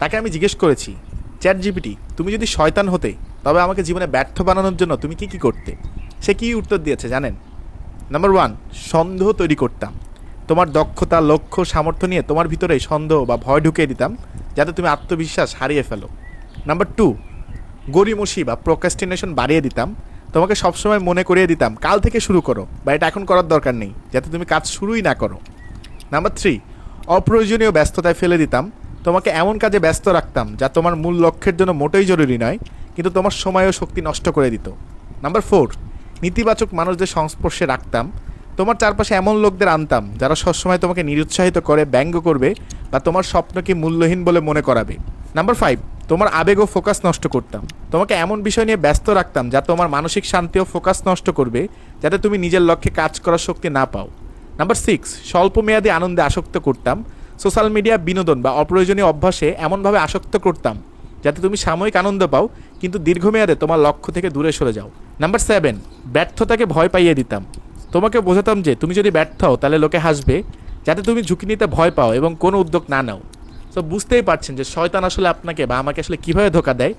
তাকে আমি জিজ্ঞেস করেছি, চ্যাট জিপিটি, তুমি যদি শয়তান হতে তবে আমাকে জীবনে ব্যর্থ বানানোর জন্য তুমি কি করতে? সে কী উত্তর দিয়েছে জানেন? নাম্বার 1, সন্দেহ তৈরি করতাম। তোমার দক্ষতা, লক্ষ্য, সামর্থ্য নিয়ে তোমার ভিতরে সন্দেহ বা ভয় ঢুকিয়ে দিতাম, যাতে তুমি আত্মবিশ্বাস হারিয়ে ফেলো। নাম্বার 2, গড়িমসি বা প্রোক্রাস্টিনেশন বাড়িয়ে দিতাম। তোমাকে সবসময় মনে করিয়ে দিতাম কাল থেকে শুরু করো, বা এটা এখন করার দরকার নেই, যাতে তুমি কাজ শুরুই না করো। নাম্বার 3, অপ্রয়োজনীয় ব্যস্ততায় ফেলে দিতাম। তোমাকে এমন কাজে ব্যস্ত রাখতাম যা তোমার মূল লক্ষ্যের জন্য মোটেই জরুরি নয়, কিন্তু তোমার সময় ও শক্তি নষ্ট করে দিত। নাম্বার 4, নেতিবাচক মানুষদের সংস্পর্শে রাখতাম। তোমার চারপাশে এমন লোকদের আনতাম যারা সবসময় তোমাকে নিরুৎসাহিত করে, ব্যঙ্গ করবে বা তোমার স্বপ্নকে মূল্যহীন বলে মনে করাবে। নাম্বার 5, তোমার আবেগ ও ফোকাস নষ্ট করতাম। তোমাকে এমন বিষয় নিয়ে ব্যস্ত রাখতাম যা তোমার মানসিক শান্তি ও ফোকাস নষ্ট করবে, যাতে তুমি নিজের লক্ষ্যে কাজ করার শক্তি না পাও। নাম্বার 6, স্বল্পমেয়াদী আনন্দে আসক্ত করতাম। সোশ্যাল মিডিয়া, বিনোদন বা অপ্রয়োজনীয় অভ্যাসে এমনভাবে আসক্ত করতাম যাতে তুমি সাময়িক আনন্দ পাও, কিন্তু দীর্ঘমেয়াদে তোমার লক্ষ্য থেকে দূরে সরে যাও। নাম্বার 7, ব্যর্থতাকে ভয় পাইয়ে দিতাম। তোমাকে বোঝাতাম যে তুমি যদি ব্যর্থ হও তাহলে লোকে হাসবে, যাতে তুমি ঝুঁকি নিতে ভয় পাও এবং কোনো উদ্যোগ না নাও। তো বুঝতেই পারছেন যে শয়তান আসলে আপনাকে বা আমাকে আসলে কীভাবে ধোঁকা দেয়।